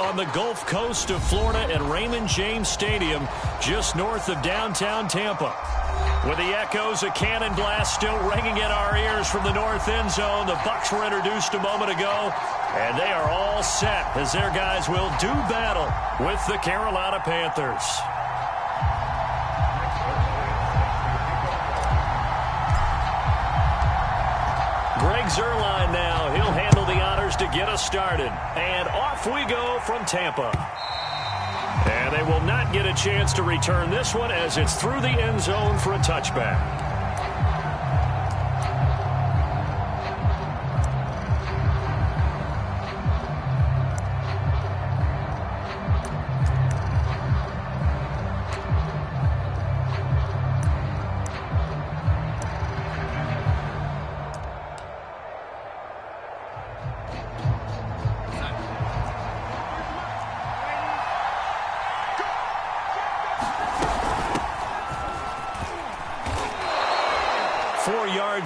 on the Gulf Coast of Florida at Raymond James Stadium, just north of downtown Tampa. With the echoes of cannon blast still ringing in our ears from the north end zone, the Bucs were introduced a moment ago, and they are all set as their guys will do battle with the Carolina Panthers. Greg Zuerlein now. He'll handle the honors to get us started. And off we go from Tampa. And they will not get a chance to return this one as it's through the end zone for a touchback.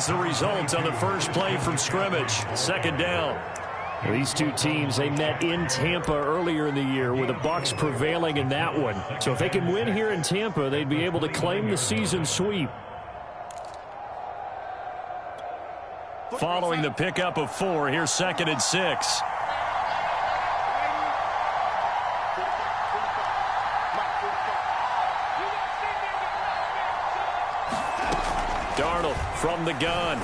The result on the first play from scrimmage. Second down. These two teams, they met in Tampa earlier in the year with the Bucs prevailing in that one. So if they can win here in Tampa, they'd be able to claim the season sweep. Following the pickup of 4, here's 2nd and 6. Darnold from the gun.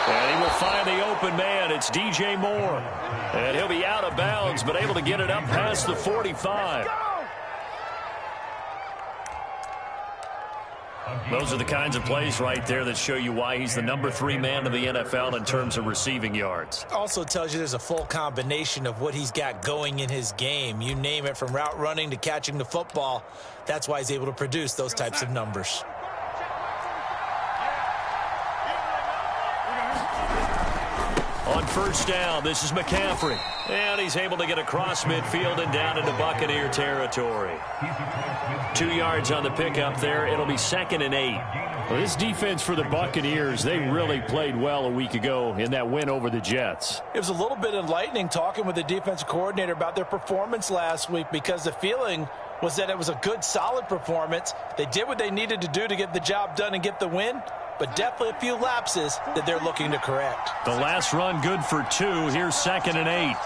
And he will find the open man. It's DJ Moore. And he'll be out of bounds, but able to get it up past the 45. Those are the kinds of plays right there that show you why he's the number 3 man in the NFL in terms of receiving yards. Also tells you there's a full combination of what he's got going in his game. You name it, from route running to catching the football. That's why he's able to produce those types of numbers. On first down, this is McCaffrey. And he's able to get across midfield and down into Buccaneer territory. 2 yards on the pickup there. It'll be 2nd and 8. Well, this defense for the Buccaneers, they really played well a week ago in that win over the Jets. It was a little bit enlightening talking with the defensive coordinator about their performance last week, because the feeling was that it was a good, solid performance. They did what they needed to do to get the job done and get the win, but definitely a few lapses that they're looking to correct. The last run good for 2. Here's 2nd and 8.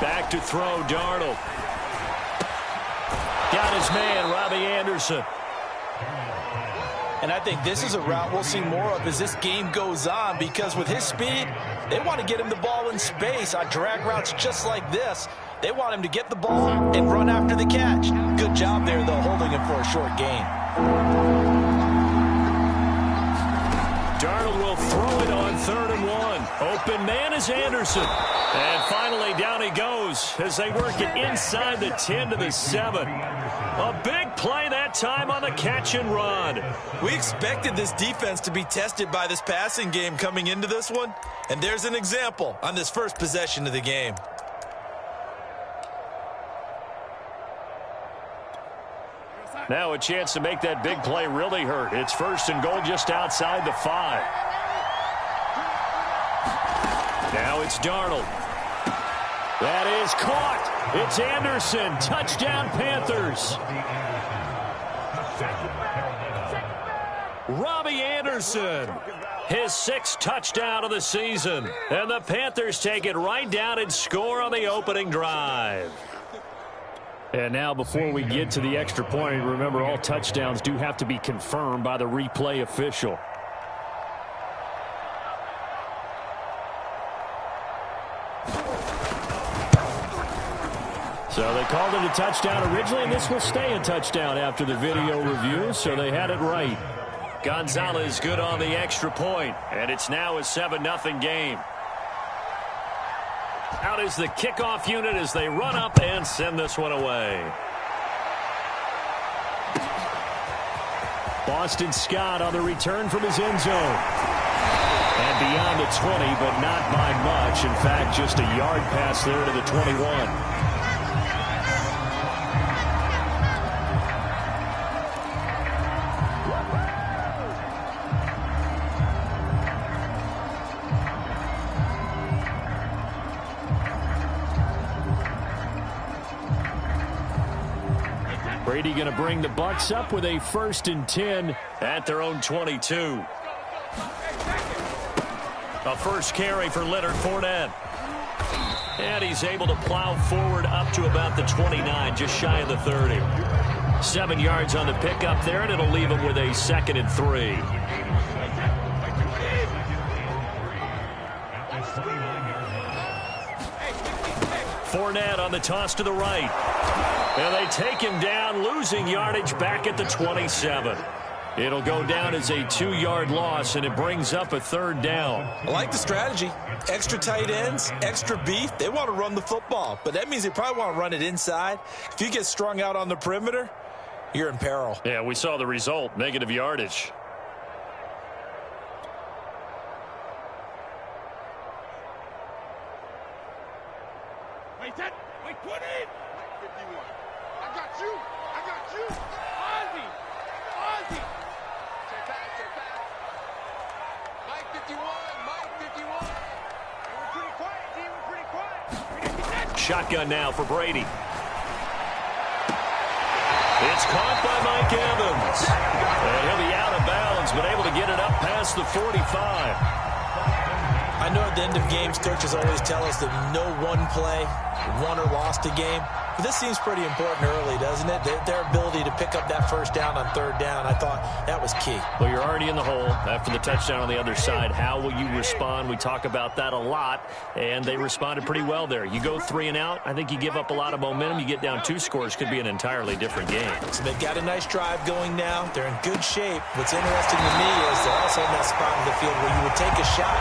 Back to throw, Darnold. Got his man, Robbie Anderson. And I think this is a route we'll see more of as this game goes on, because with his speed, they want to get him the ball in space on drag routes just like this. They want him to get the ball and run after the catch. Good job there, though, holding him for a short gain. Darnold will throw it on 3rd and 1. Open man is Anderson. And finally down he goes as they work it inside the 10 to the 7. A big play that time on the catch and run. We expected this defense to be tested by this passing game coming into this one. And there's an example on this first possession of the game. Now a chance to make that big play really hurt. It's 1st and goal just outside the 5. Now it's Darnold. That is caught. It's Anderson. Touchdown, Panthers. Robbie Anderson. His 6th touchdown of the season. And the Panthers take it right down and score on the opening drive. And now before we get to the extra point, remember all touchdowns do have to be confirmed by the replay official. So they called it a touchdown originally, and this will stay a touchdown after the video review, so they had it right. Gonzalez good on the extra point, and it's now a 7-0 game. Out is the kickoff unit as they run up and send this one away. Boston Scott on the return from his end zone. And beyond the 20, but not by much. In fact, just a yard pass there to the 21. Brady going to bring the Bucs up with a 1st and 10 at their own 22. A first carry for Leonard Fournette. And he's able to plow forward up to about the 29, just shy of the 30. 7 yards on the pickup there, and it'll leave him with a 2nd and 3. Fournette on the toss to the right. And they take him down, losing yardage back at the 27. It'll go down as a 2-yard loss, and it brings up a 3rd down. I like the strategy. Extra tight ends, extra beef. They want to run the football, but that means they probably want to run it inside. If you get strung out on the perimeter, you're in peril. Yeah, we saw the result, negative yardage. Wait, put it! 51. I got you! Ozzy! Check back. Mike 51. We're pretty quiet, team. We're pretty quiet. Shotgun now for Brady. It's caught by Mike Evans. And he'll be out of bounds, but able to get it up past the 45. I know at the end of games, coaches always tell us that no one play won or lost a game. But this seems pretty important early, doesn't it? Their ability to pick up that 1st down on 3rd down, I thought that was key. Well, you're already in the hole after the touchdown on the other side. How will you respond? We talk about that a lot, and they responded pretty well there. You go 3 and out, I think you give up a lot of momentum. You get down 2 scores, could be an entirely different game. So they've got a nice drive going now. They're in good shape. What's interesting to me is they're also in that spot of the field where you would take a shot.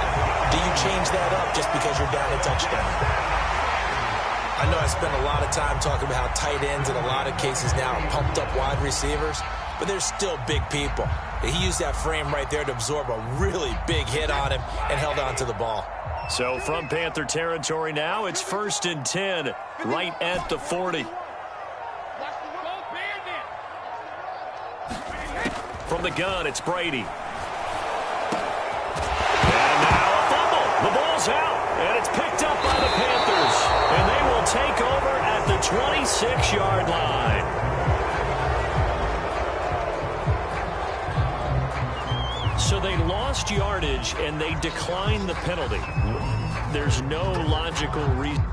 Do you change that up just because you're down a touchdown? I know I spent a lot of time talking about how tight ends in a lot of cases now are pumped up wide receivers, but they're still big people. He used that frame right there to absorb a really big hit on him and held on to the ball. So from Panther territory now, it's 1st and 10 right at the 40. From the gun, it's Brady. And now a fumble. The ball's out, and it's picked up by the Panthers. And they will take over at the 26-yard line. So they lost yardage, and they declined the penalty. There's no logical reason.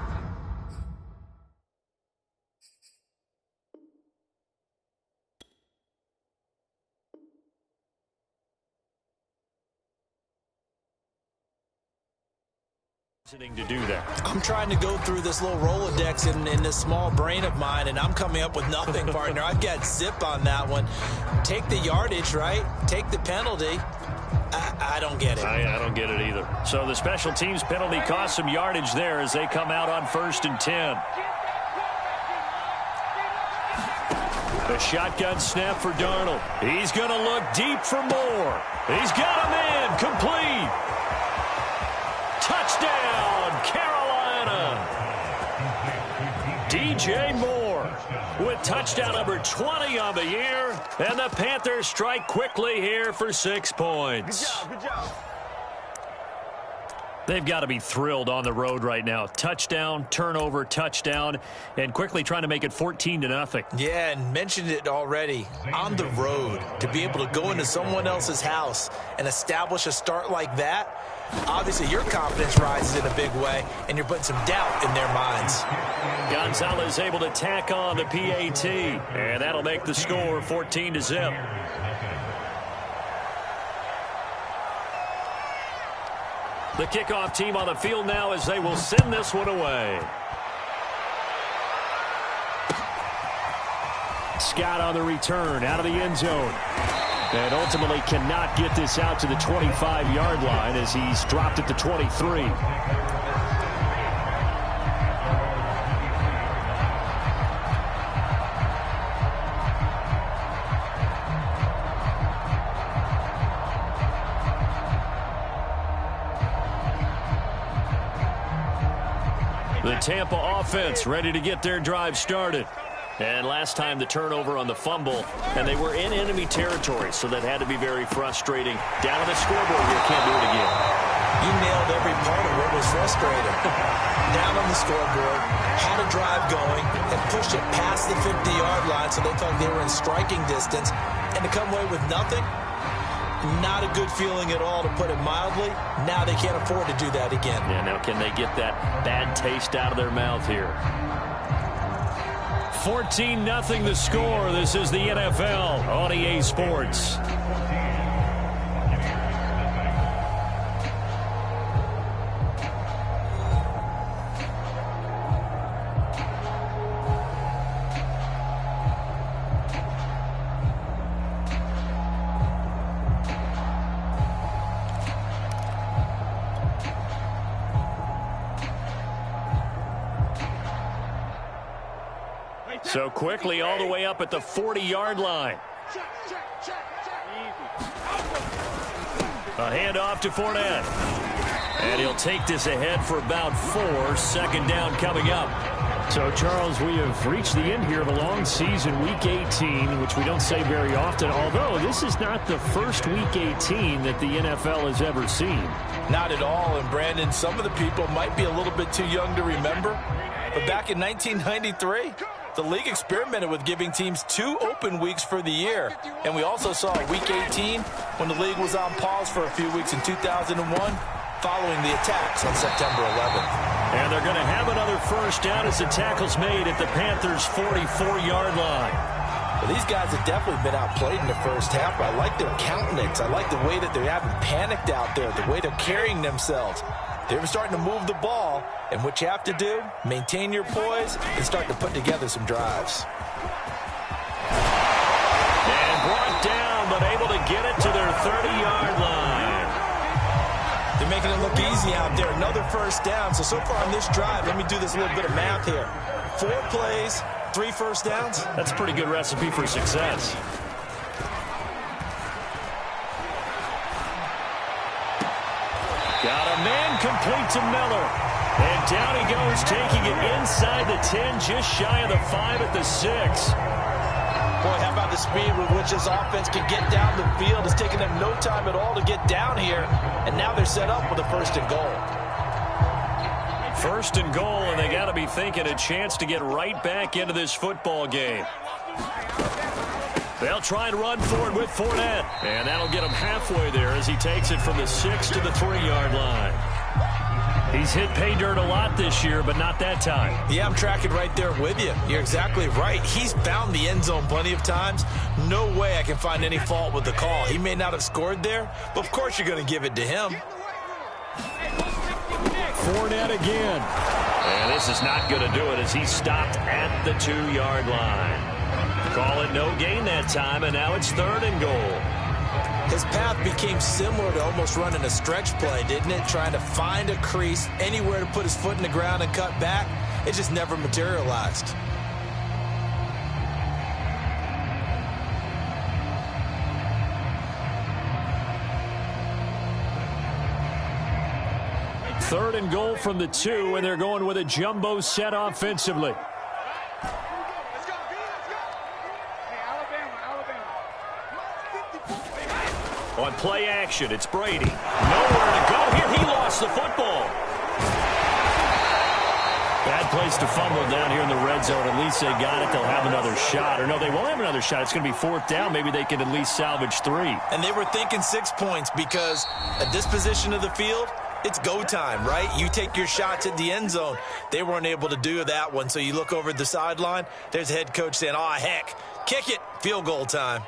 To do that. I'm trying to go through this little Rolodex in this small brain of mine, and I'm coming up with nothing, partner. I've got zip on that one. Take the yardage, right? Take the penalty. I don't get it. I don't get it either. So the special teams penalty cost some yardage there as they come out on 1st and 10. The shotgun snap for Darnold. He's going to look deep for Moore. He's got him in. Complete. Touchdown, Carolina. DJ Moore with touchdown number 20 on the year. And the Panthers strike quickly here for 6 points. Good job. They've got to be thrilled on the road right now. Touchdown, turnover, touchdown, and quickly trying to make it 14-0. Yeah, and mentioned it already. On the road, to be able to go into someone else's house and establish a start like that, obviously your confidence rises in a big way, and you're putting some doubt in their minds. Gonzalez able to tack on the PAT, and that'll make the score 14-0. The kickoff team on the field now as they will send this one away. Scott on the return out of the end zone. And ultimately cannot get this out to the 25-yard line as he's dropped at the 23. The Tampa offense ready to get their drive started. And last time the turnover on the fumble, and they were in enemy territory, so that had to be very frustrating. Down on the scoreboard here, can't do it again. You nailed every part of what was frustrating. Down on the scoreboard, had a drive going, and pushed it past the 50-yard line so they thought they were in striking distance. And to come away with nothing, not a good feeling at all, to put it mildly. Now they can't afford to do that again. Yeah, now can they get that bad taste out of their mouth here? 14-0 the score. This is the NFL on EA Sports. So quickly all the way up at the 40-yard line. A handoff to Fournette. And he'll take this ahead for about 4. Second down coming up. So, Charles, we have reached the end here of a long season, Week 18, which we don't say very often, although this is not the first Week 18 that the NFL has ever seen. Not at all. And, Brandon, some of the people might be a little bit too young to remember. But back in 1993, the league experimented with giving teams 2 open weeks for the year. And we also saw Week 18 when the league was on pause for a few weeks in 2001 following the attacks on September 11th. And they're going to have another first down as the tackle's made at the Panthers' 44-yard line. Well, these guys have definitely been outplayed in the first half. I like their countenance. I like the way that they haven't panicked out there, the way they're carrying themselves. They're starting to move the ball, and what you have to do, maintain your poise and start to put together some drives. And brought down, but able to get it to their 30-yard line. They're making it look easy out there. Another first down. So far on this drive, let me do this little bit of math here. 4 plays, 3 first downs. That's a pretty good recipe for success. Got a man complete to Miller. And down he goes, taking it inside the 10, just shy of the 5 at the 6. Boy, how about the speed with which this offense can get down the field? It's taken them no time at all to get down here. And now they're set up with a 1st and goal. 1st and goal, and they got to be thinking a chance to get right back into this football game. They'll try and run forward with Fournette. And that'll get him halfway there as he takes it from the 6 to the 3-yard line. He's hit pay dirt a lot this year, but not that time. Yeah, I'm tracking right there with you. You're exactly right. He's found the end zone plenty of times. No way I can find any fault with the call. He may not have scored there, but of course you're going to give it to him. Fournette again. And this is not going to do it as he stopped at the 2-yard line. Call it no gain that time, and now it's 3rd and goal. His path became similar to almost running a stretch play, didn't it? Trying to find a crease, anywhere to put his foot in the ground and cut back. It just never materialized. Third and goal from the 2, and they're going with a jumbo set offensively. On play action, it's Brady. Nowhere to go here. He lost the football. Bad place to fumble down here in the red zone. At least they got it. They'll have another shot. Or no, they won't have another shot. It's going to be 4th down. Maybe they can at least salvage 3. And they were thinking 6 points because at this position of the field, it's go time, right? You take your shots at the end zone. They weren't able to do that one. So you look over at the sideline. There's the head coach saying, oh, heck, kick it. Field goal time.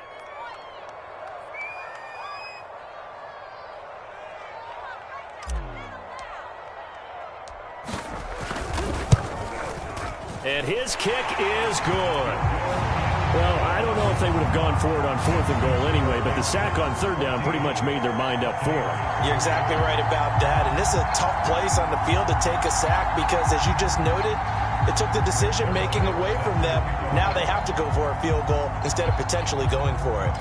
And his kick is good. Well, I don't know if they would have gone for it on 4th and goal anyway, but the sack on 3rd down pretty much made their mind up for it. You're exactly right about that. And this is a tough place on the field to take a sack because, as you just noted, it took the decision-making away from them. Now they have to go for a field goal instead of potentially going for it.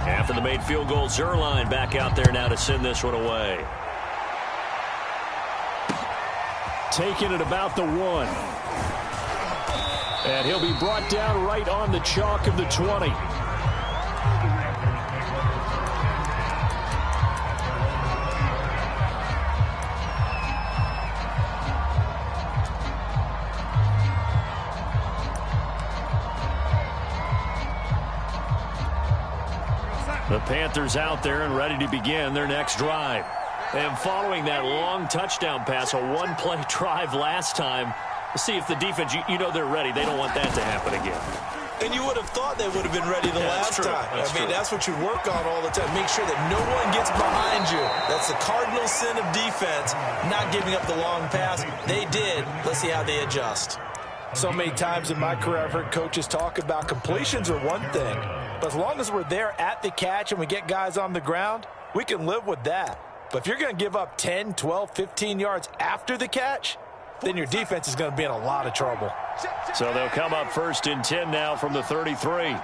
After the made field goal, Zerline back out there now to send this one away. Taking it about the 1. And he'll be brought down right on the chalk of the 20. The Panthers out there and ready to begin their next drive. And following that long touchdown pass, a one-play drive last time, we'll see if the defense, you know they're ready. They don't want that to happen again. And you would have thought they would have been ready the last time. That's what you work on all the time. Make sure that no one gets behind you. That's the cardinal sin of defense, not giving up the long pass. They did. Let's see how they adjust. So many times in my career, I've heard coaches talk about completions are one thing. But as long as we're there at the catch and we get guys on the ground, we can live with that. But if you're going to give up 10, 12, 15 yards after the catch, then your defense is going to be in a lot of trouble. So they'll come up 1st and 10 now from the 33.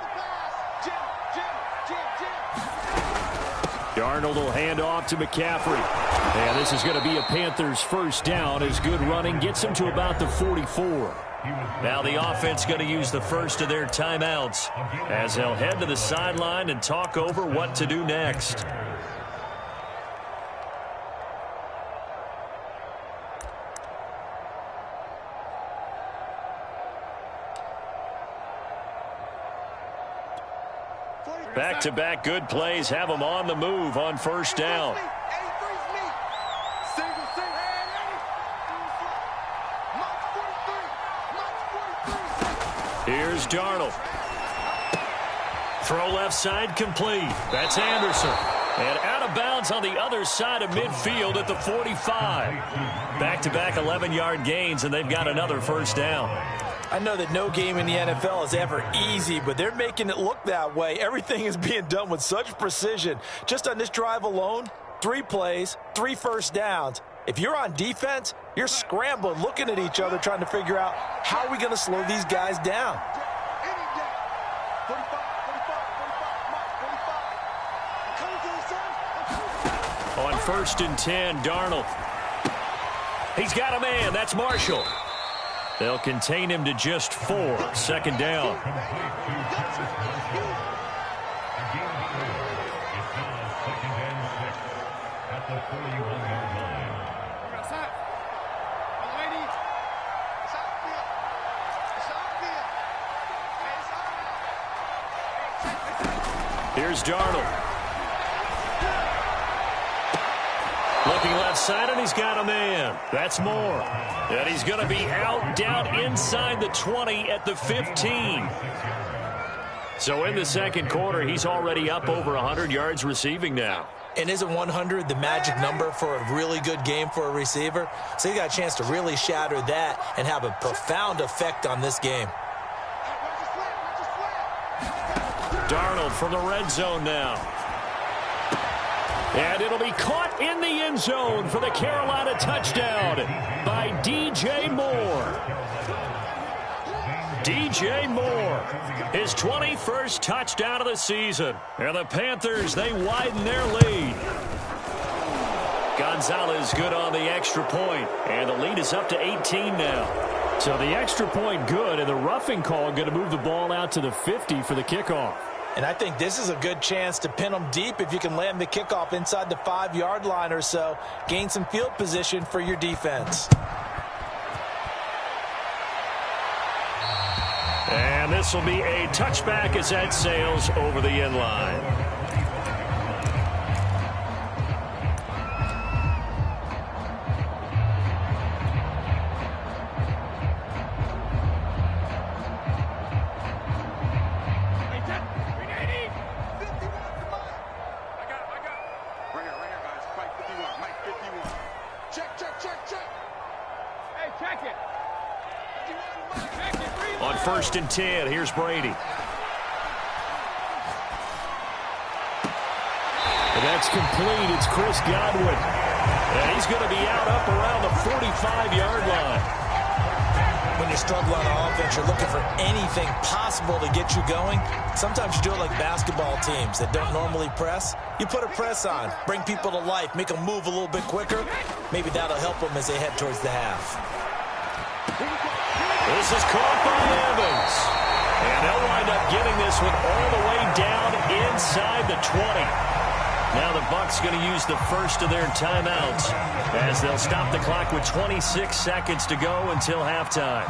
Darnold will hand off to McCaffrey. And this is going to be a Panthers first down as good running gets them to about the 44. Now the offense going to use the first of their timeouts as they'll head to the sideline and talk over what to do next. Back-to-back good plays have them on the move on first down. Here's Darnold. Throw left side complete. That's Anderson. And out of bounds on the other side of midfield at the 45. Back-to-back 11-yard gains, and they've got another first down. I know that no game in the NFL is ever easy, but they're making it look that way. Everything is being done with such precision. Just on this drive alone, 3 plays, 3 first downs. If you're on defense, you're scrambling, looking at each other, trying to figure out how are we going to slow these guys down. On 1st and 10, Darnold. He's got a man. That's Marshall. They'll contain him to just 4. 2nd down. Here's Darnold. Looking left side, and he's got a man. That's Moore. And he's going to be out down inside the 20 at the 15. So in the second quarter, he's already up over 100 yards receiving now. And isn't 100 the magic number for a really good game for a receiver? So he got a chance to really shatter that and have a profound effect on this game. Darnold from the red zone now. And it'll be caught in the end zone for the Carolina touchdown by DJ Moore. DJ Moore, his 21st touchdown of the season. And the Panthers, they widen their lead. Gonzalez good on the extra point, and the lead is up to 18 now. So the extra point good, and the roughing call going to move the ball out to the 50 for the kickoff. And I think this is a good chance to pin them deep if you can land the kickoff inside the 5-yard line or so. Gain some field position for your defense. And this will be a touchback as that sails over the end line. On 1st and 10, here's Brady. And that's complete. It's Chris Godwin. And he's going to be out up around the 45-yard line. When you struggle on offense, you're looking for anything possible to get you going. Sometimes you do it like basketball teams that don't normally press. You put a press on, bring people to life, make them move a little bit quicker. Maybe that'll help them as they head towards the half. This is caught by Evans. And they'll wind up getting this one all the way down inside the 20. Now the Bucs going to use the first of their timeouts as they'll stop the clock with 26 seconds to go until halftime.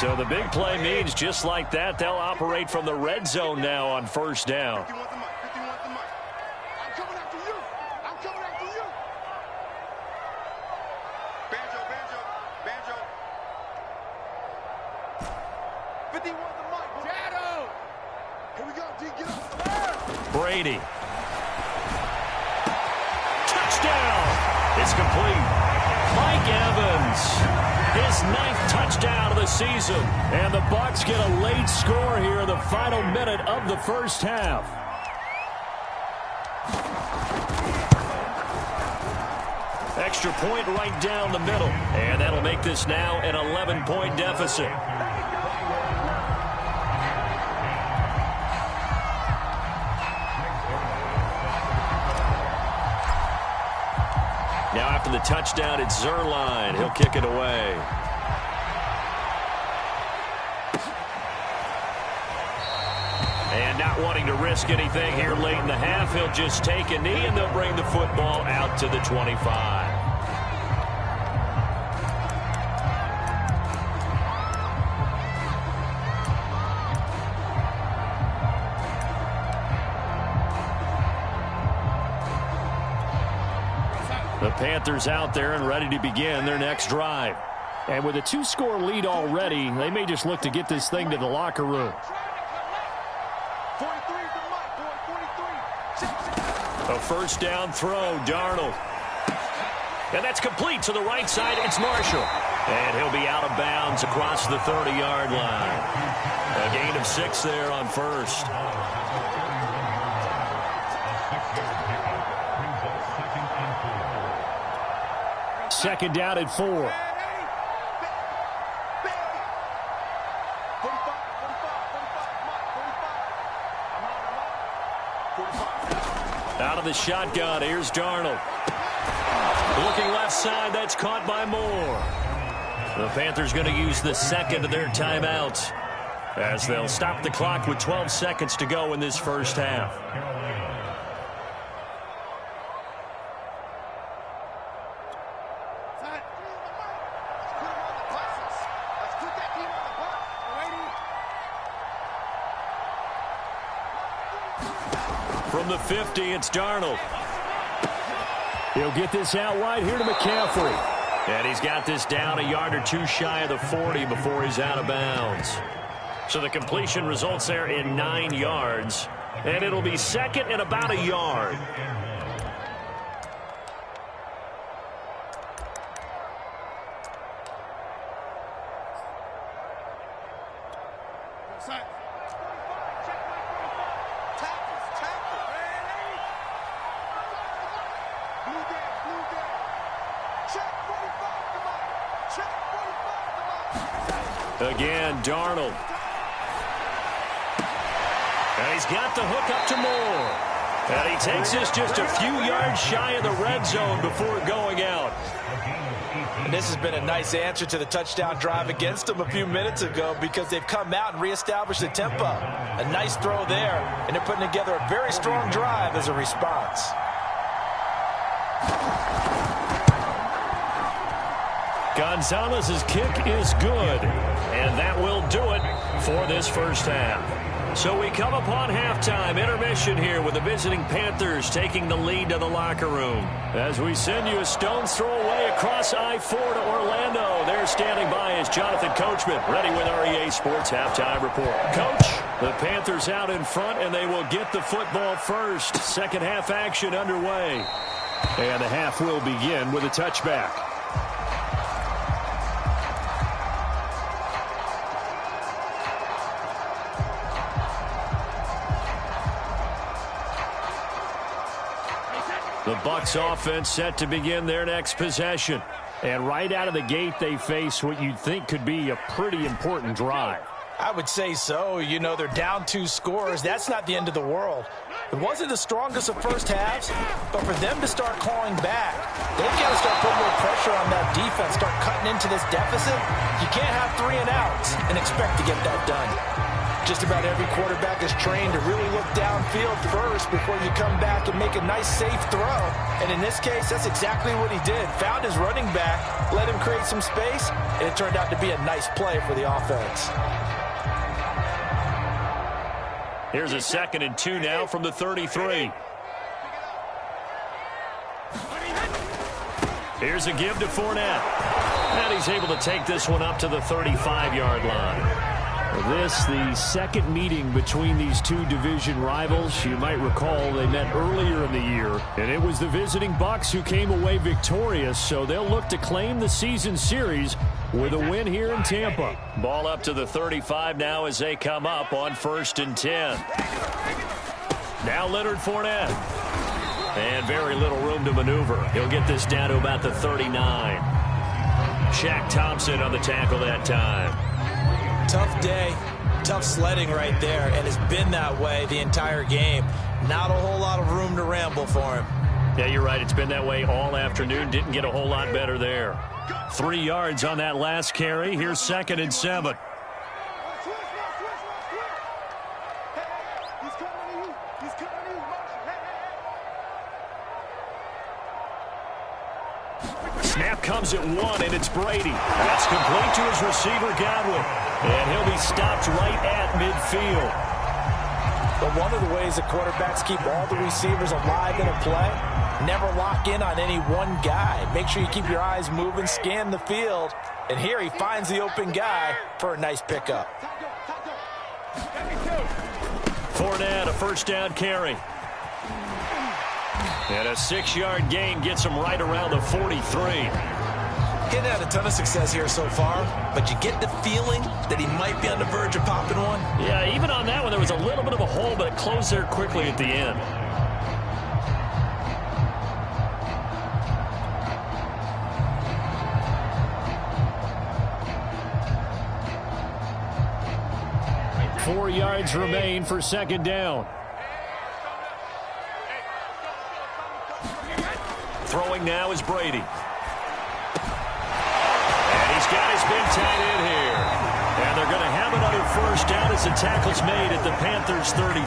So the big play means just like that, they'll operate from the red zone now on first down. 51 the mic. 51 the mic. I'm coming after you. I'm coming after you. Banjo, banjo, banjo. 51 the mic. Shadow. Here we go, D. Get up. Brady. Touchdown. It's complete. Mike Evans. His 9th touchdown of the season. And the Bucs get a late score here in the final minute of the first half. Extra point right down the middle. And that'll make this now an 11-point deficit. Now after the touchdown, it's Zerline. He'll kick it away. And not wanting to risk anything here late in the half, he'll just take a knee and they'll bring the football out to the 25. The Panthers out there and ready to begin their next drive. And with a 2-score lead already, they may just look to get this thing to the locker room. 43 the mic, boy. 43. A first down throw, Darnold. And that's complete to the right side. It's Marshall. And he'll be out of bounds across the 30-yard line. A gain of 6 there on first. Second down at 4. 45, 45, 45. Out of the shotgun, here's Darnold. Looking left side, that's caught by Moore. The Panthers going to use the second of their timeouts as they'll stop the clock with 12 seconds to go in this first half. From the 50, it's Darnold. He'll get this out wide here to McCaffrey. And he's got this down a yard or 2 shy of the 40 before he's out of bounds. So the completion results there in 9 yards. And it'll be second and about a yard. Again, Darnold. And he's got the hook up to Moore. And he takes this just a few yards shy of the red zone before going out. And this has been a nice answer to the touchdown drive against them a few minutes ago because they've come out and reestablished the tempo. A nice throw there, and they're putting together a very strong drive as a response. Gonzalez's kick is good, and that will do it for this first half. So we come upon halftime intermission here with the visiting Panthers taking the lead to the locker room. As we send you a stone's throw away across I-4 to Orlando. There standing by is Jonathan Coachman, ready with our EA Sports Halftime Report. Coach, the Panthers out in front, and they will get the football first. Second half action underway. And the half will begin with a touchback. The Bucs offense set to begin their next possession. And right out of the gate, they face what you'd think could be a pretty important drive. I would say so. You know, they're down 2 scores. That's not the end of the world. It wasn't the strongest of first halves, but for them to start clawing back, they've got to start putting more pressure on that defense, start cutting into this deficit. You can't have 3 and outs and expect to get that done. Just about every quarterback is trained to really look downfield first before you come back and make a nice, safe throw. And in this case, that's exactly what he did. Found his running back, let him create some space, and it turned out to be a nice play for the offense. Here's a 2nd and 2 now from the 33. Here's a give to Fournette. And he's able to take this one up to the 35-yard line. This, the second meeting between these two division rivals. You might recall they met earlier in the year, and it was the visiting Bucs who came away victorious, so they'll look to claim the season series with a win here in Tampa. Ball up to the 35 now as they come up on 1st and 10. Now Leonard Fournette. And very little room to maneuver. He'll get this down to about the 39. Shaq Thompson on the tackle that time. Tough day, tough sledding right there, and it's been that way the entire game. Not a whole lot of room to ramble for him. Yeah, you're right. It's been that way all afternoon. Didn't get a whole lot better there. 3 yards on that last carry. Here's 2nd and 7. Snap comes at 1, and it's Brady. That's complete to his receiver, Godwin. And he'll be stopped right at midfield. But one of the ways that quarterbacks keep all the receivers alive in a play, never lock in on any one guy. Make sure you keep your eyes moving, scan the field. And here he finds the open guy for a nice pickup. Fournette, a 1st down carry. And a 6-yard gain gets him right around the 43. Getting had a ton of success here so far, but you get the feeling that he might be on the verge of popping one. Yeah, even on that one, there was a little bit of a hole, but it closed there quickly at the end. Four yards remain for 2nd down. Throwing now is Brady. Got his big tight end here. And they're going to have another 1st down as the tackle's made at the Panthers' 33.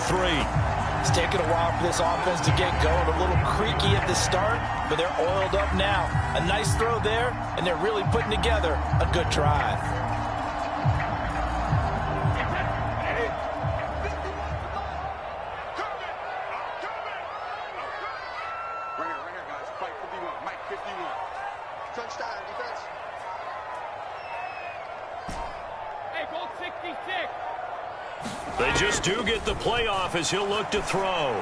It's taken a while for this offense to get going. A little creaky at the start, but they're oiled up now. A nice throw there, and they're really putting together a good drive. Right here, guys. Fight 51. Mike 51. Touchdown, defense. Hey, goal 66. They just do get the playoff as he'll look to throw.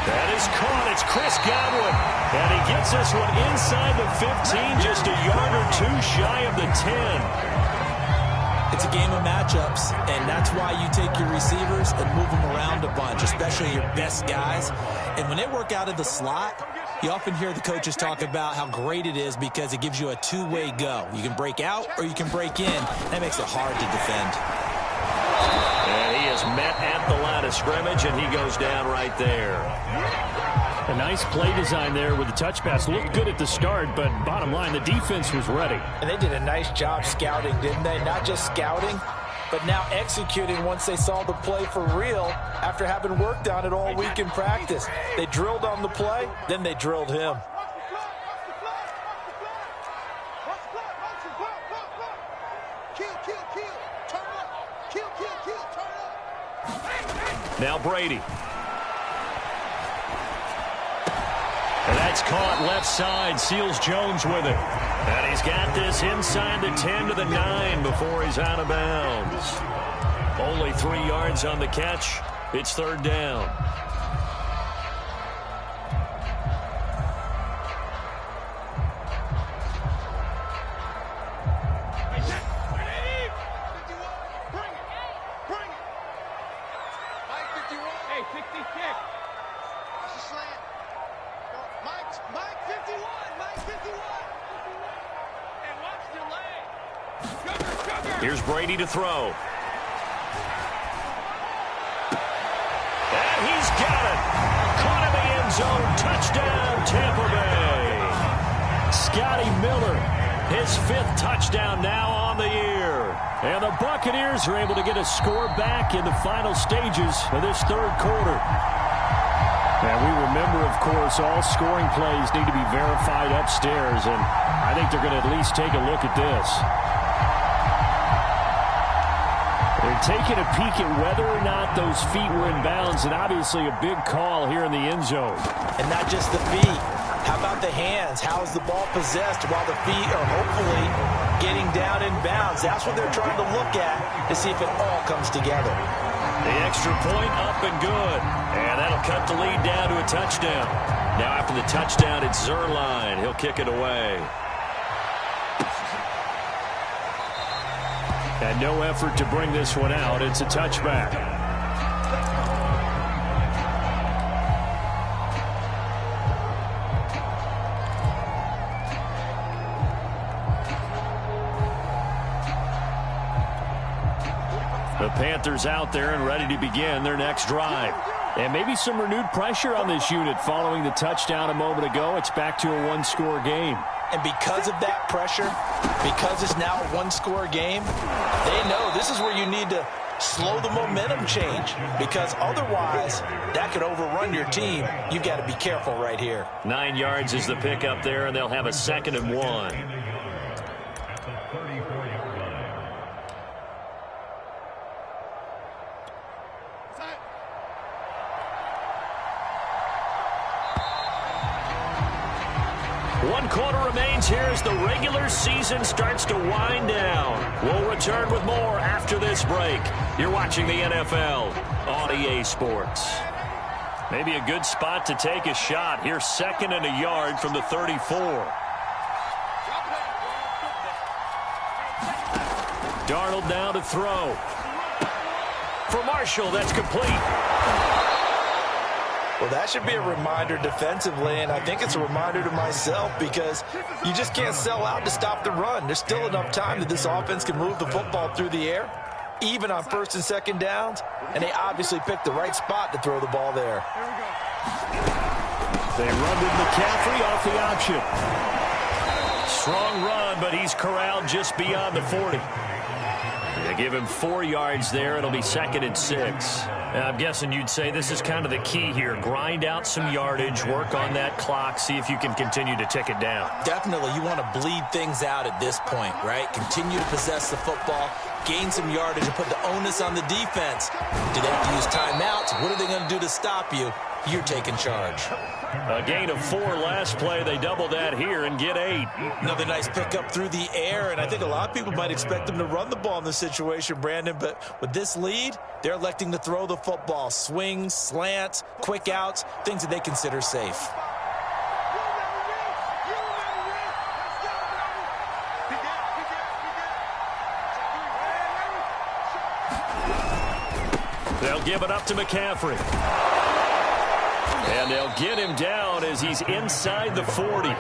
That is caught. It's Chris Godwin. And he gets this one inside the 15, just a yard or 2 shy of the 10. It's a game of matchups, and that's why you take your receivers and move them around a bunch, especially your best guys. And when they work out of the slot, you often hear the coaches talk about how great it is because it gives you a two-way go. You can break out or you can break in. That makes it hard to defend. And he is met at the line of scrimmage, and he goes down right there. A nice play design there with the touch pass. Looked good at the start, but bottom line, the defense was ready. And they did a nice job scouting, didn't they? Not just scouting, but now executing once they saw the play for real after having worked on it all week in practice. They drilled on the play, then they drilled him. Now Brady. And that's caught left side. Seals Jones with it. And he's got this inside the 10 to the 9 before he's out of bounds. Only 3 yards on the catch. It's 3rd down. Here's Brady to throw. And he's got it. Caught in the end zone. Touchdown, Tampa Bay. Scotty Miller His 5th touchdown now on the year. And the Buccaneers are able to get a score back in the final stages of this 3rd quarter. And we remember, of course, all scoring plays need to be verified upstairs, and I think they're going to at least take a look at this. They're taking a peek at whether or not those feet were in bounds, and obviously a big call here in the end zone. And not just the feet. How about the hands? How is the ball possessed while the feet are hopefully getting down in bounds? That's what they're trying to look at to see if it all comes together. The extra point up and good. And that'll cut the lead down to a touchdown. Now after the touchdown, it's Zerline. He'll kick it away. And no effort to bring this one out. It's a touchback. The Panthers out there and ready to begin their next drive. And maybe some renewed pressure on this unit following the touchdown a moment ago. It's back to a one-score game. And because of that pressure, because it's now a one-score game, they know this is where you need to slow the momentum change, because otherwise that could overrun your team. You've got to be careful right here. 9 yards is the pickup there, and they'll have a 2nd and 1. One quarter remains here as the regular season starts to wind down. We'll return with more after this break. You're watching the NFL on EA Sports. Maybe a good spot to take a shot. Here's 2nd and a yard from the 34. Darnold now to throw. For Marshall, that's complete. Well, that should be a reminder defensively, and I think it's a reminder to myself, because you just can't sell out to stop the run. There's still enough time that this offense can move the football through the air, even on 1st and 2nd downs, and they obviously picked the right spot to throw the ball there. They run with McCaffrey off the option. Strong run, but he's corralled just beyond the 40. They give him 4 yards there. It'll be 2nd and 6. I'm guessing you'd say this is kind of the key here. Grind out some yardage, work on that clock, see if you can continue to tick it down. Definitely, you want to bleed things out at this point, right? Continue to possess the football, gain some yardage, and put the onus on the defense. Do they have to use timeouts? What are they going to do to stop you? You're taking charge. A gain of 4 last play. They double that here and get 8. Another nice pickup through the air, and I think a lot of people might expect them to run the ball in this situation, Brandon, but with this lead, they're electing to throw the football. Swings, slants, quick outs, things that they consider safe. They'll give it up to McCaffrey. And they'll get him down as he's inside the 40.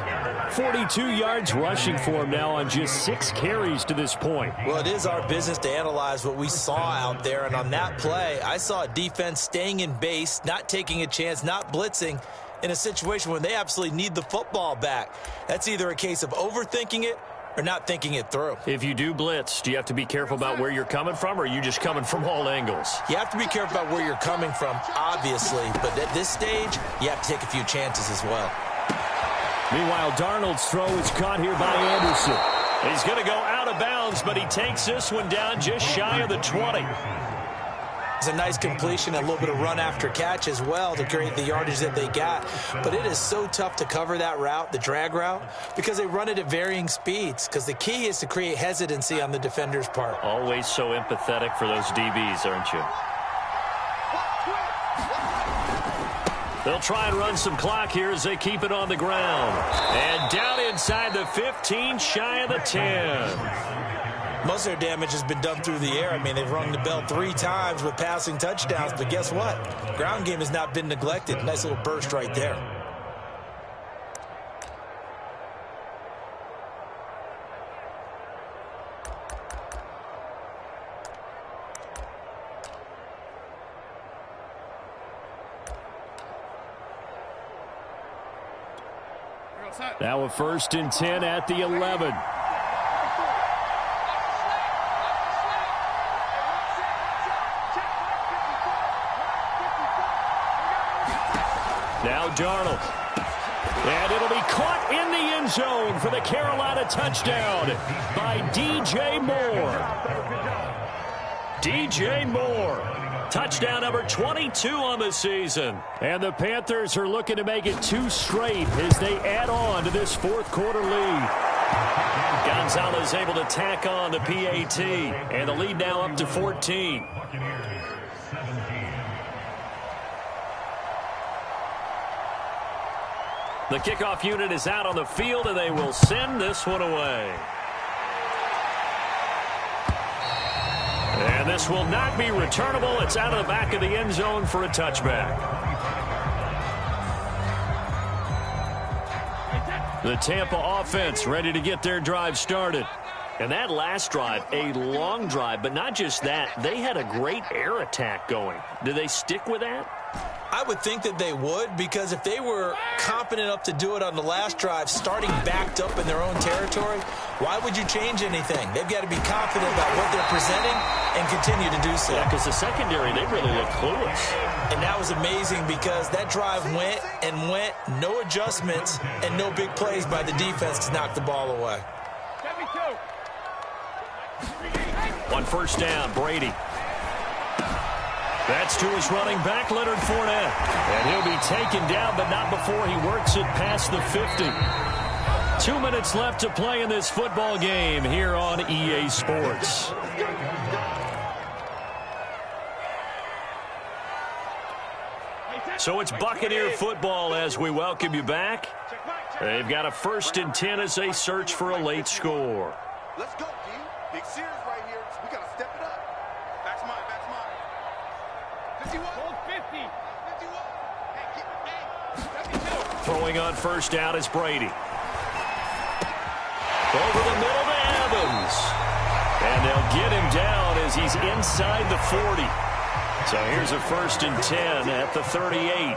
42 yards rushing for him now on just 6 carries to this point. Well, it is our business to analyze what we saw out there. And on that play, I saw a defense staying in base, not taking a chance, not blitzing in a situation where they absolutely need the football back. That's either a case of overthinking it or not thinking it through. If you do blitz, do you have to be careful about where you're coming from, or are you just coming from all angles? You have to be careful about where you're coming from, obviously. But at this stage, you have to take a few chances as well. Meanwhile, Darnold's throw is caught here by Anderson. He's going to go out of bounds, but he takes this one down just shy of the 20. It's a nice completion, a little bit of run after catch as well to create the yardage that they got. But it is so tough to cover that route, the drag route, because they run it at varying speeds. Because the key is to create hesitancy on the defender's part. Always so empathetic for those DBs, aren't you? They'll try and run some clock here as they keep it on the ground. And down inside the 15, shy of the 10. Most of their damage has been done through the air. I mean, they've rung the bell 3 times with passing touchdowns, but guess what? Ground game has not been neglected. Nice little burst right there. Now a 1st and 10 at the 11. Now Darnold. And it'll be caught in the end zone for the Carolina touchdown by DJ Moore. DJ Moore. Touchdown number 22 on the season. And the Panthers are looking to make it 2 straight as they add on to this fourth quarter lead. Gonzalez able to tack on the PAT. And the lead now up to 14. The kickoff unit is out on the field, and they will send this one away. And this will not be returnable. It's out of the back of the end zone for a touchback. The Tampa offense ready to get their drive started. And that last drive, a long drive, but not just that. They had a great air attack going. Do they stick with that? I would think that they would, because if they were competent enough to do it on the last drive, starting backed up in their own territory, why would you change anything? They've got to be confident about what they're presenting and continue to do so. Yeah, because the secondary, they really look clueless. And that was amazing because that drive went and went, no adjustments, and no big plays by the defense to knock the ball away. 1 first down, Brady. That's to his running back, Leonard Fournette. And he'll be taken down, but not before he works it past the 50. 2 minutes left to play in this football game here on EA Sports. So it's Buccaneer football as we welcome you back. They've got a 1st and 10 as they search for a late score. Let's go, D. Big series right here. We got to step it up. That's mine. 51. Hold 50. 51. Hey, 72. Throwing on first down is Brady. Over the middle to Evans. And they'll get him down as he's inside the 40. So here's a 1st and 10 at the 38.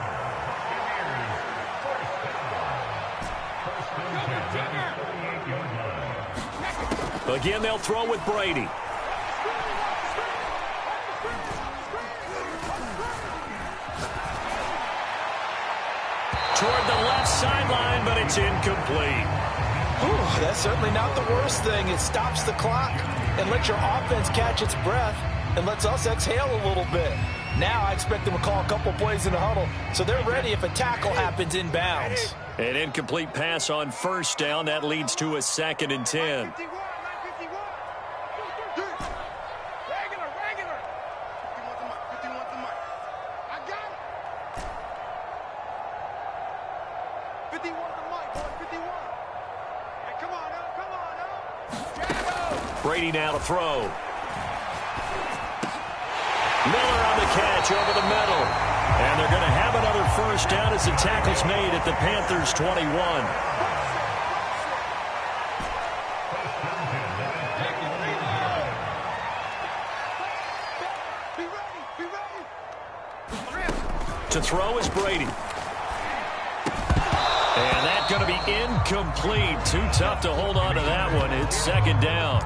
Again, they'll throw with Brady. Toward the left sideline, but it's incomplete. Whew, that's certainly not the worst thing. It stops the clock and lets your offense catch its breath and lets us exhale a little bit. Now I expect them to call a couple plays in the huddle, so they're ready if a tackle happens inbounds. An incomplete pass on first down. That leads to a 2nd and 10. 51. Regular. 51's the mic. I got it. 51's the mic, boy. 51. Hey, come on now. Brady now to throw. Miller on the catch over the middle. And they're going to have another first down as the tackle's made at the Panthers' 21. To throw is Brady. And that's going to be incomplete. Too tough to hold on to that one. It's 2nd down.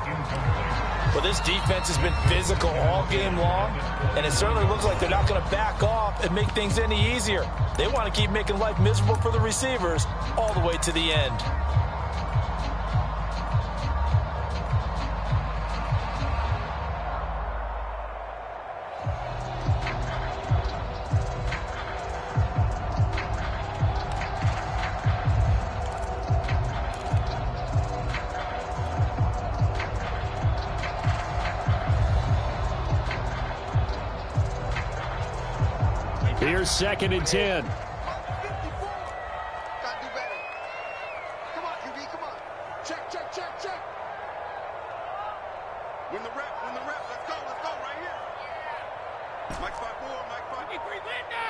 Well, this defense has been physical all game long, and it certainly looks like they're not going to back off and make things any easier. They want to keep making life miserable for the receivers all the way to the end. Here's 2nd and 10. 54. Gotta do better. Come on, QB, come on. Check. Win the rep. Let's go right here. Mike 5-4, Mike 5-3, Linda.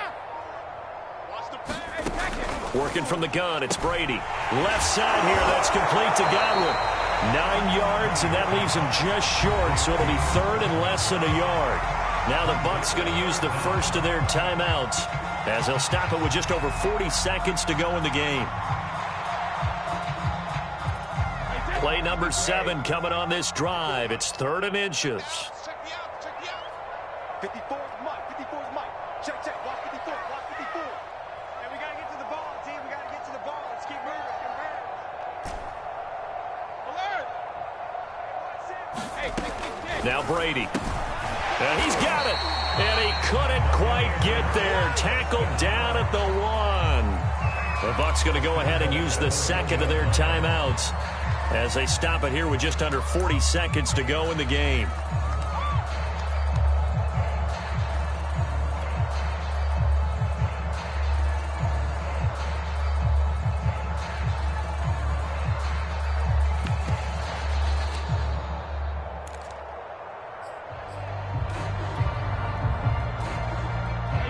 Watch the pass. Working from the gun, it's Brady. Left side here, that's complete to Godwin. 9 yards, and that leaves him just short, so it'll be 3rd and less than a yard. Now the Bucs going to use the first of their timeouts as they'll stop it with just over 40 seconds to go in the game. Play number 7 coming on this drive. It's 3rd and inches. Check me out. 54's Mike. Check. Watch 54. Watch 54. And we got to get Now Brady. And he's got it. And he couldn't quite get there. Tackled down at the 1. The Bucs going to go ahead and use the second of their timeouts as they stop it here with just under 40 seconds to go in the game.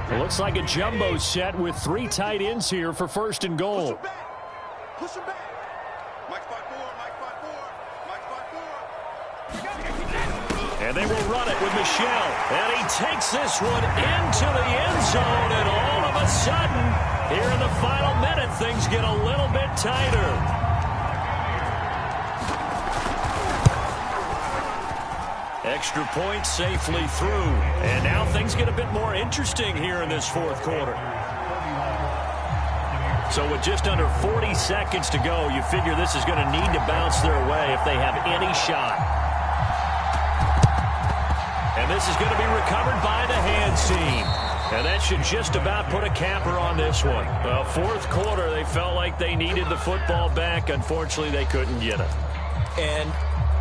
Looks like a jumbo set with 3 tight ends here for first and goal. Push him back. Mike spot 4, Mike spot 4, Mike spot 4. And they will run it with Michelle. And he takes this one into the end zone. And all of a sudden, here in the final minute, things get a little bit tighter. Extra point safely through. And now things get a bit more interesting here in this fourth quarter. So with just under 40 seconds to go, you figure this is going to need to bounce their way if they have any shot. And this is going to be recovered by the hands team. And that should just about put a capper on this one. Well, fourth quarter, they felt like they needed the football back. Unfortunately, they couldn't get it. And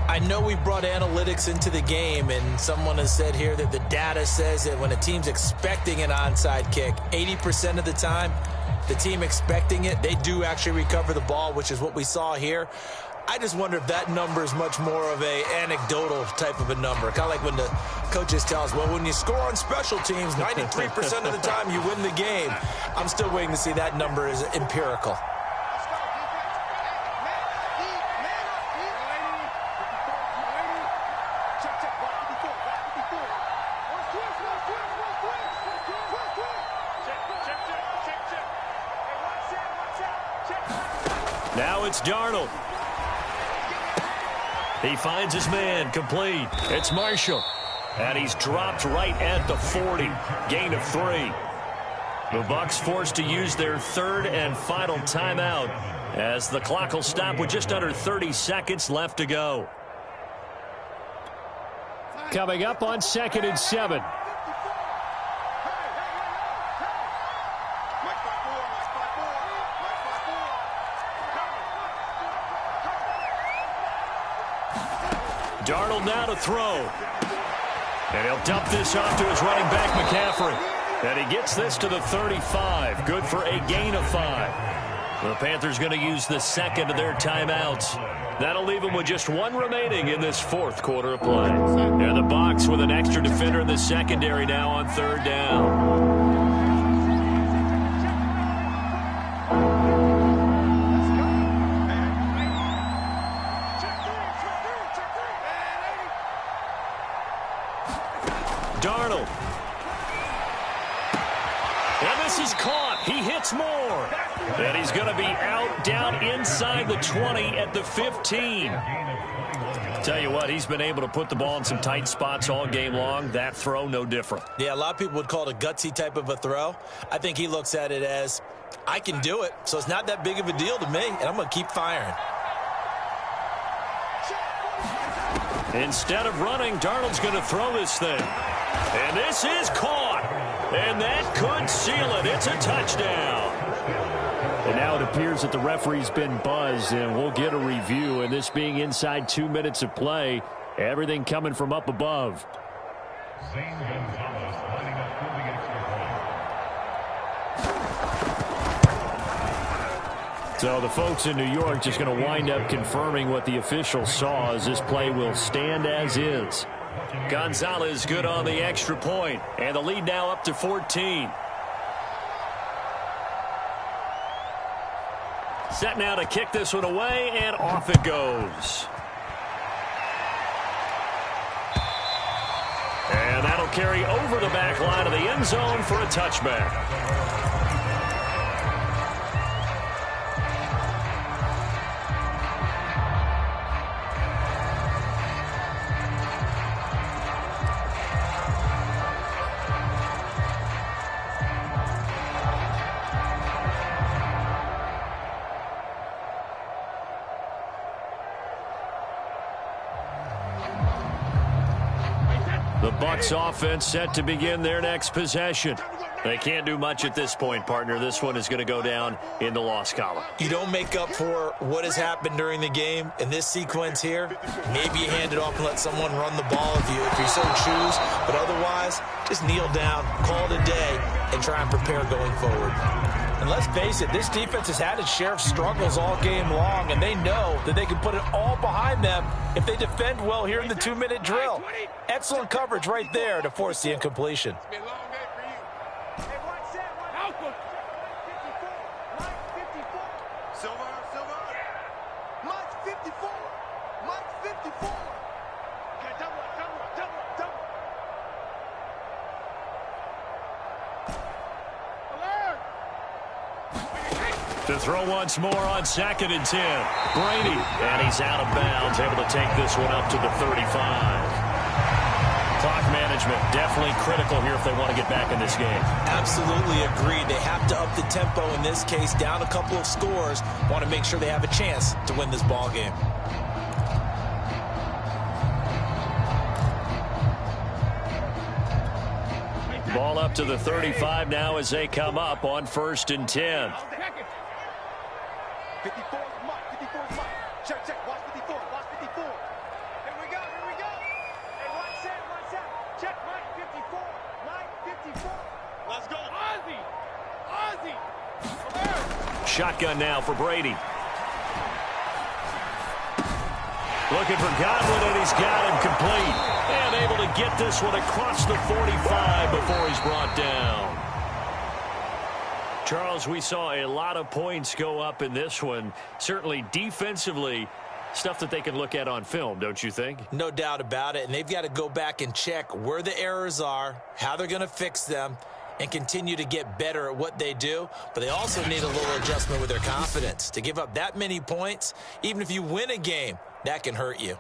I know we brought analytics into the game, and someone has said here that the data says that when a team's expecting an onside kick, 80% of the time, the team expecting it, they do actually recover the ball, which is what we saw here. I just wonder if that number is much more of a anecdotal type of a number. Kind of like when the coaches tell us, well, when you score on special teams, 93% of the time you win the game. I'm still waiting to see that number is empirical. Now it's Darnold. He finds his man, complete. It's Marshall. And he's dropped right at the 40. Gain of 3. The Bucs forced to use their third and final timeout as the clock will stop with just under 30 seconds left to go. Coming up on 2nd and 7. Darnold now to throw. And he'll dump this off to his running back, McCaffrey. And he gets this to the 35. Good for a gain of 5. The Panthers going to use the second of their timeouts. That'll leave them with just 1 remaining in this fourth quarter of play. And the Bucs with an extra defender in the secondary now on 3rd down. Darnold. And this is caught. He hits more. And he's going to be out down inside the 20 at the 15. Tell you what, he's been able to put the ball in some tight spots all game long. That throw, no different. Yeah, a lot of people would call it a gutsy type of a throw. I think he looks at it as, I can do it, so it's not that big of a deal to me, and I'm going to keep firing. Instead of running, Darnold's going to throw this thing. And this is caught. And that could seal it. It's a touchdown. And now it appears that the referee's been buzzed, and we'll get a review. And this being inside 2 minutes of play, everything coming from up above. So the folks in New York just going to wind up confirming what the officials saw as this play will stand as is. Gonzalez good on the extra point, and the lead now up to 14. Set now to kick this one away, and off it goes. And that'll carry over the back line of the end zone for a touchback. Bucs offense set to begin their next possession. They can't do much at this point, partner. This one is going to go down in the loss column. You don't make up for what has happened during the game in this sequence here. Maybe you hand it off and let someone run the ball if you so choose. But otherwise, just kneel down, call it a day, and try and prepare going forward. And let's face it, this defense has had its share of struggles all game long, and they know that they can put it all behind them if they defend well here in the 2-minute drill. Excellent coverage right there to force the incompletion. To throw once more on 2nd and 10. Brady, and he's out of bounds, able to take this one up to the 35. Clock management definitely critical here if they want to get back in this game. Absolutely agreed. They have to up the tempo in this case, down a couple of scores. Want to make sure they have a chance to win this ball game. Ball up to the 35 now as they come up on 1st and 10. 54 is Mike. 54 is Mike. Check, check. Watch 54. Watch 54. Here we go. Here we go. Hey, watch that. Watch that. Check Mike 54. Mike 54. Let's go. Ozzy. Ozzy. Shotgun now for Brady. Looking for Godwin, and he's got him complete. And able to get this one across the 45 before he's brought down. Charles, we saw a lot of points go up in this one. Certainly defensively, stuff that they can look at on film, don't you think? No doubt about it. And they've got to go back and check where the errors are, how they're going to fix them, and continue to get better at what they do. But they also need a little adjustment with their confidence. To give up that many points, even if you win a game, that can hurt you.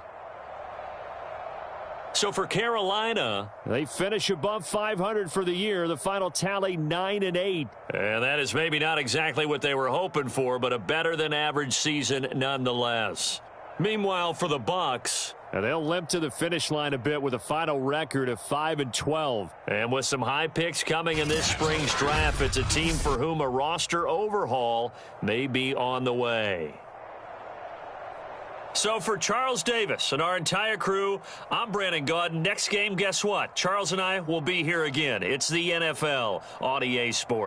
So for Carolina, they finish above 500 for the year. The final tally 9-8. And that is maybe not exactly what they were hoping for, but a better than average season nonetheless. Meanwhile, for the Bucs, they'll limp to the finish line a bit with a final record of 5-12. And with some high picks coming in this spring's draft, it's a team for whom a roster overhaul may be on the way. So for Charles Davis and our entire crew, I'm Brandon Gaudin. Next game, guess what? Charles and I will be here again. It's the NFL on EA Sports.